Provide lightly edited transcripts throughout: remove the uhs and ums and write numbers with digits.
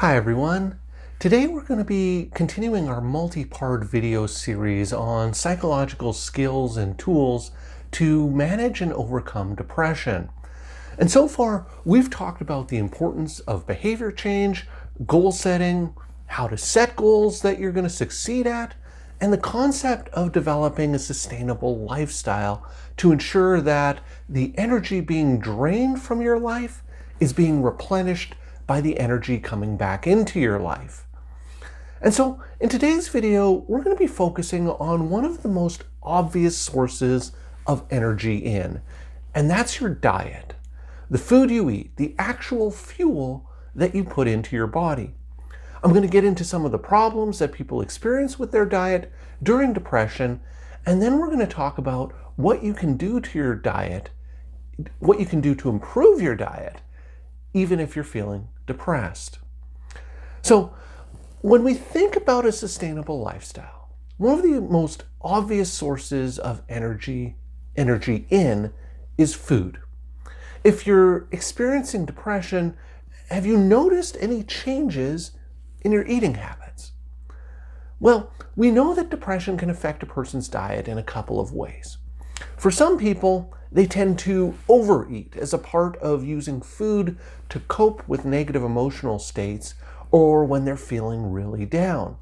Hi everyone. Today we're going to be continuing our multi-part video series on psychological skills and tools to manage and overcome depression. And so far we've talked about the importance of behavior change, goal setting, how to set goals that you're going to succeed at, and the concept of developing a sustainable lifestyle to ensure that the energy being drained from your life is being replenished by the energy coming back into your life. And so in today's video, we're going to be focusing on one of the most obvious sources of energy and that's your diet. The food you eat, the actual fuel that you put into your body. I'm going to get into some of the problems that people experience with their diet during depression, and then we're going to talk about what you can do to your diet, what you can do to improve your diet, even if you're feeling depressed. So when we think about a sustainable lifestyle, one of the most obvious sources of energy is food. If you're experiencing depression, have you noticed any changes in your eating habits? Well, we know that depression can affect a person's diet in a couple of ways. For some people, they tend to overeat as a part of using food to cope with negative emotional states or when they're feeling really down.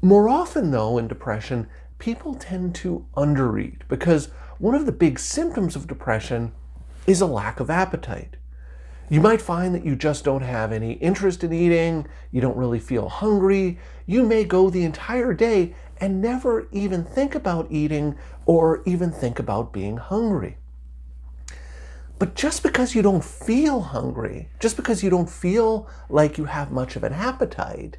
More often, though, in depression, people tend to undereat because one of the big symptoms of depression is a lack of appetite. You might find that you just don't have any interest in eating, you don't really feel hungry, you may go the entire day and never even think about eating or even think about being hungry. But just because you don't feel hungry, just because you don't feel like you have much of an appetite,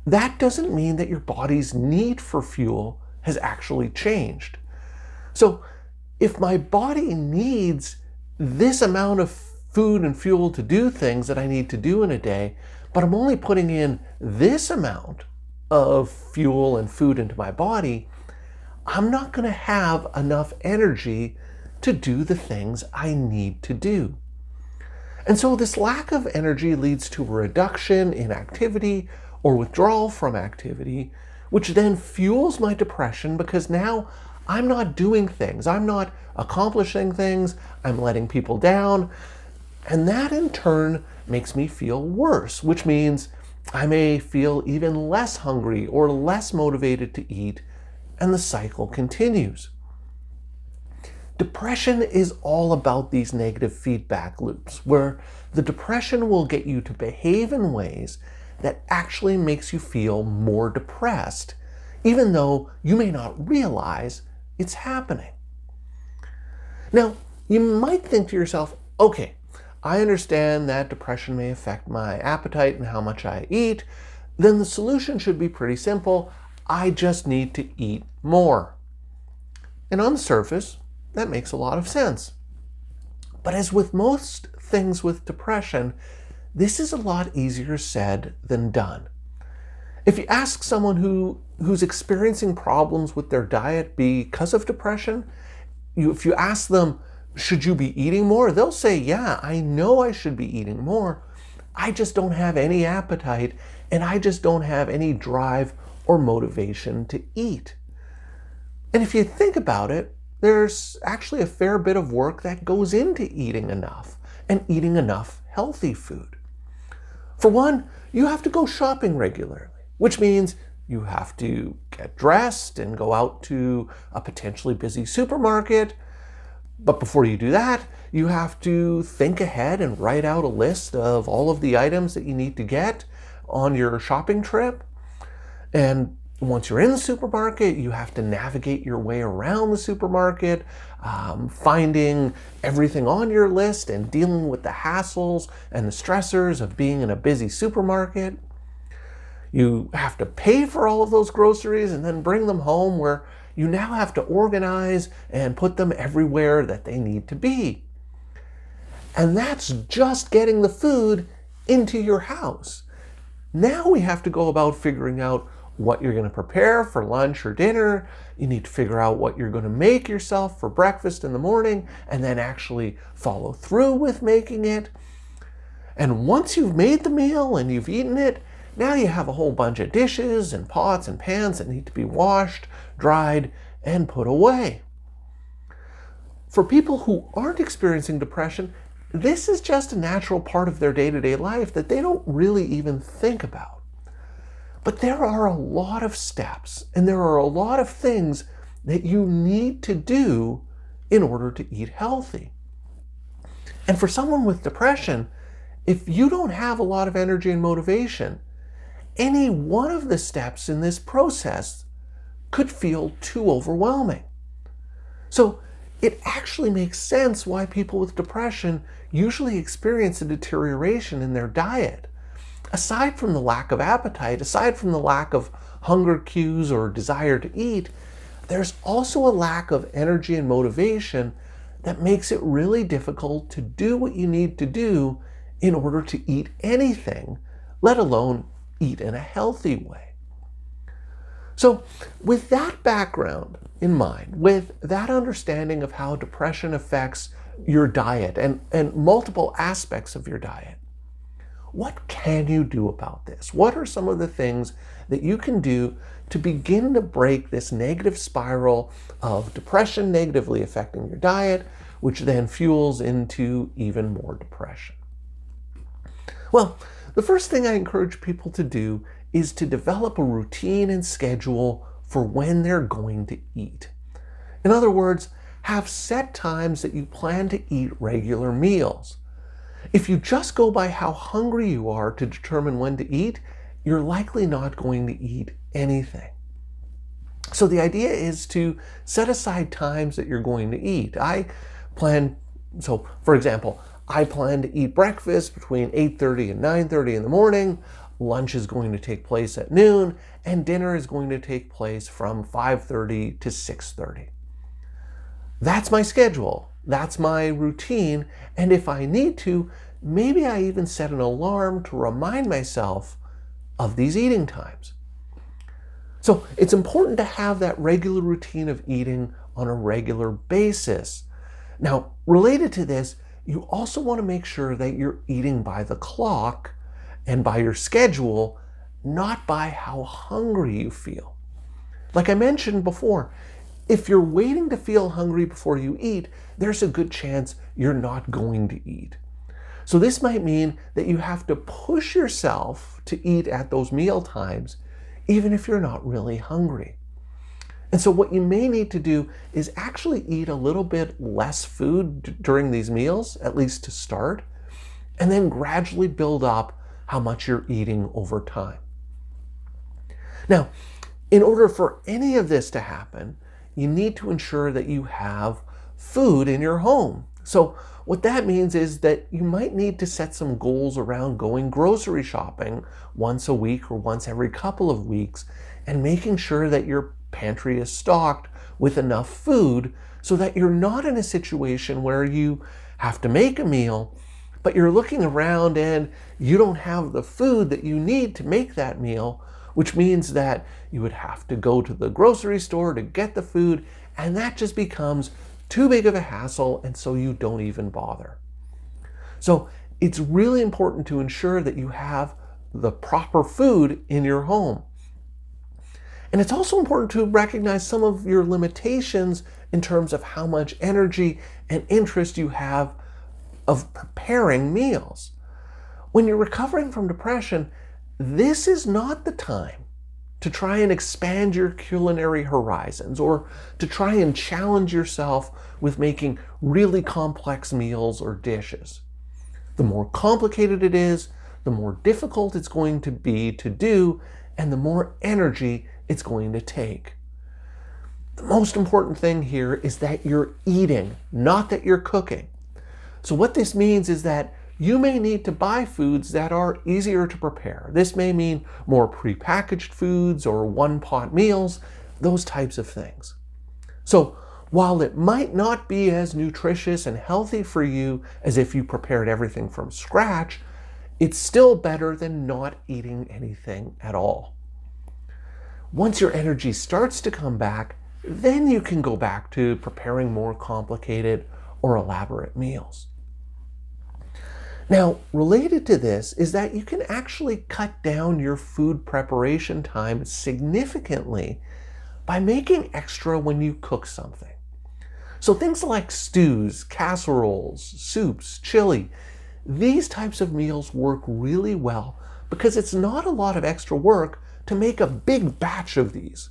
that doesn't mean that your body's need for fuel has actually changed. So if my body needs this amount of food and fuel to do things that I need to do in a day, but I'm only putting in this amount of fuel and food into my body, I'm not going to have enough energy to do the things I need to do. And so this lack of energy leads to a reduction in activity or withdrawal from activity, which then fuels my depression because now I'm not doing things, I'm not accomplishing things, I'm letting people down, and that in turn makes me feel worse, which means I may feel even less hungry or less motivated to eat, and the cycle continues. Depression is all about these negative feedback loops, where the depression will get you to behave in ways that actually makes you feel more depressed, even though you may not realize it's happening. Now, you might think to yourself, okay, I understand that depression may affect my appetite and how much I eat, then the solution should be pretty simple. I just need to eat more. And on the surface, that makes a lot of sense. But as with most things with depression, this is a lot easier said than done. If you ask someone who's experiencing problems with their diet because of depression, if you ask them, should you be eating more? They'll say, yeah, I know I should be eating more. I just don't have any appetite and I just don't have any drive or motivation to eat. And if you think about it, there's actually a fair bit of work that goes into eating enough and eating enough healthy food. For one, you have to go shopping regularly, which means you have to get dressed and go out to a potentially busy supermarket. But before you do that, you have to think ahead and write out a list of all of the items that you need to get on your shopping trip. And once you're in the supermarket, you have to navigate your way around the supermarket, finding everything on your list and dealing with the hassles and the stressors of being in a busy supermarket. You have to pay for all of those groceries and then bring them home, where you now have to organize and put them everywhere that they need to be. And that's just getting the food into your house. Now we have to go about figuring out what you're going to prepare for lunch or dinner. You need to figure out what you're going to make yourself for breakfast in the morning and then actually follow through with making it. And once you've made the meal and you've eaten it, now you have a whole bunch of dishes and pots and pans that need to be washed, dried, and put away. For people who aren't experiencing depression, this is just a natural part of their day-to-day life that they don't really even think about. But there are a lot of steps and there are a lot of things that you need to do in order to eat healthy. And for someone with depression, if you don't have a lot of energy and motivation, any one of the steps in this process could feel too overwhelming. So it actually makes sense why people with depression usually experience a deterioration in their diet. Aside from the lack of appetite, aside from the lack of hunger cues or desire to eat, there's also a lack of energy and motivation that makes it really difficult to do what you need to do in order to eat anything, let alone eat in a healthy way. So with that background in mind, with that understanding of how depression affects your diet and multiple aspects of your diet, what can you do about this? What are some of the things that you can do to begin to break this negative spiral of depression negatively affecting your diet, which then fuels into even more depression? Well, the first thing I encourage people to do is to develop a routine and schedule for when they're going to eat. In other words, have set times that you plan to eat regular meals. If you just go by how hungry you are to determine when to eat, you're likely not going to eat anything. So the idea is to set aside times that you're going to eat. For example, I plan to eat breakfast between 8:30 and 9:30 in the morning. Lunch is going to take place at noon, and dinner is going to take place from 5:30 to 6:30. That's my schedule. That's my routine. And if I need to, maybe I even set an alarm to remind myself of these eating times. So it's important to have that regular routine of eating on a regular basis. Now, related to this, you also want to make sure that you're eating by the clock and by your schedule, not by how hungry you feel. Like I mentioned before, if you're waiting to feel hungry before you eat, there's a good chance you're not going to eat. So this might mean that you have to push yourself to eat at those meal times, even if you're not really hungry. And so what you may need to do is actually eat a little bit less food during these meals, at least to start, and then gradually build up how much you're eating over time. Now, in order for any of this to happen, you need to ensure that you have food in your home. So what that means is that you might need to set some goals around going grocery shopping once a week or once every couple of weeks, and making sure that your pantry is stocked with enough food so that you're not in a situation where you have to make a meal, but you're looking around and you don't have the food that you need to make that meal, which means that you would have to go to the grocery store to get the food, and that just becomes too big of a hassle, and so you don't even bother. So it's really important to ensure that you have the proper food in your home. And it's also important to recognize some of your limitations in terms of how much energy and interest you have of preparing meals. When you're recovering from depression, this is not the time to try and expand your culinary horizons or to try and challenge yourself with making really complex meals or dishes. The more complicated it is, the more difficult it's going to be to do, and the more energy it's going to take. The most important thing here is that you're eating, not that you're cooking. So what this means is that you may need to buy foods that are easier to prepare. This may mean more prepackaged foods or one-pot meals, those types of things. So while it might not be as nutritious and healthy for you as if you prepared everything from scratch, it's still better than not eating anything at all. Once your energy starts to come back, then you can go back to preparing more complicated or elaborate meals. Now, related to this is that you can actually cut down your food preparation time significantly by making extra when you cook something. So things like stews, casseroles, soups, chili, these types of meals work really well because it's not a lot of extra work to make a big batch of these.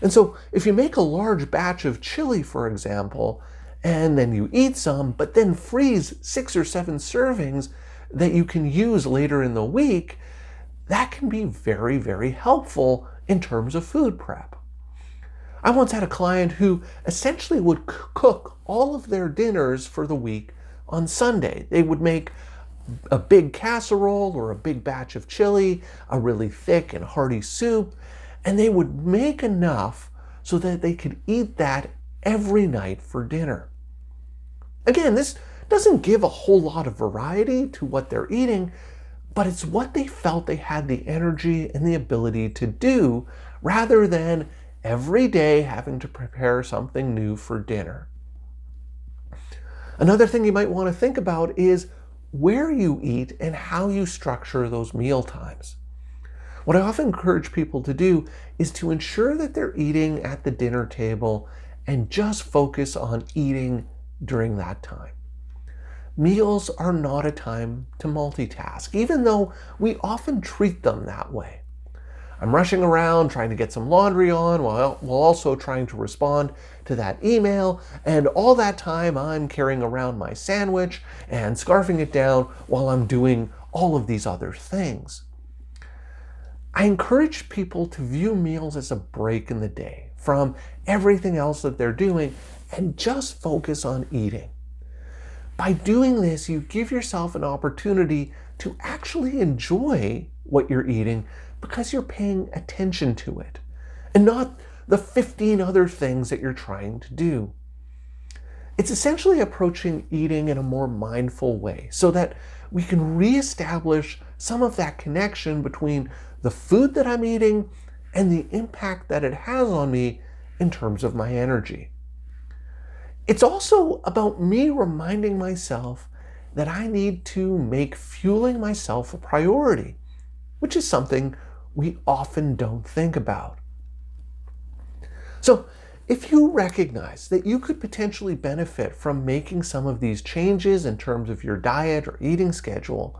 And so if you make a large batch of chili, for example, and then you eat some, but then freeze 6 or 7 servings that you can use later in the week, that can be very, very helpful in terms of food prep. I once had a client who essentially would cook all of their dinners for the week on Sunday. They would make a big casserole or a big batch of chili, a really thick and hearty soup, and they would make enough so that they could eat that every night for dinner. Again, this doesn't give a whole lot of variety to what they're eating, but it's what they felt they had the energy and the ability to do rather than every day having to prepare something new for dinner. Another thing you might want to think about is where you eat and how you structure those meal times. What I often encourage people to do is to ensure that they're eating at the dinner table and just focus on eating during that time. Meals are not a time to multitask, even though we often treat them that way. I'm rushing around trying to get some laundry on while also trying to respond to that email, and all that time I'm carrying around my sandwich and scarfing it down while I'm doing all of these other things. I encourage people to view meals as a break in the day from everything else that they're doing and just focus on eating. By doing this, you give yourself an opportunity to actually enjoy what you're eating because you're paying attention to it and not the 15 other things that you're trying to do. It's essentially approaching eating in a more mindful way so that we can reestablish some of that connection between the food that I'm eating and the impact that it has on me in terms of my energy. It's also about me reminding myself that I need to make fueling myself a priority, which is something we often don't think about. So, if you recognize that you could potentially benefit from making some of these changes in terms of your diet or eating schedule,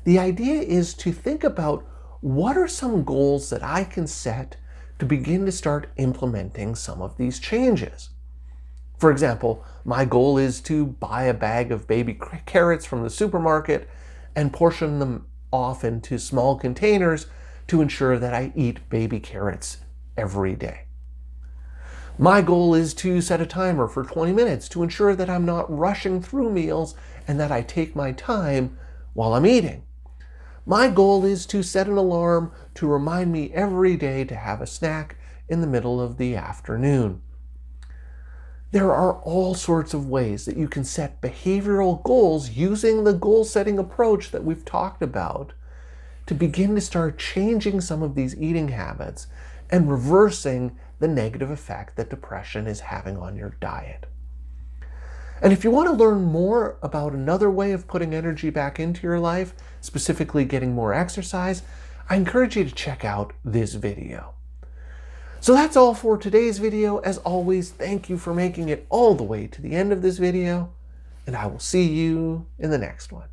the idea is to think about what are some goals that I can set to begin to start implementing some of these changes. For example, my goal is to buy a bag of baby carrots from the supermarket and portion them off into small containers to ensure that I eat baby carrots every day. My goal is to set a timer for 20 minutes to ensure that I'm not rushing through meals and that I take my time while I'm eating. My goal is to set an alarm to remind me every day to have a snack in the middle of the afternoon. There are all sorts of ways that you can set behavioral goals using the goal-setting approach that we've talked about to begin to start changing some of these eating habits and reversing the negative effect that depression is having on your diet. And if you want to learn more about another way of putting energy back into your life, specifically getting more exercise, I encourage you to check out this video. So that's all for today's video. As always, thank you for making it all the way to the end of this video, and I will see you in the next one.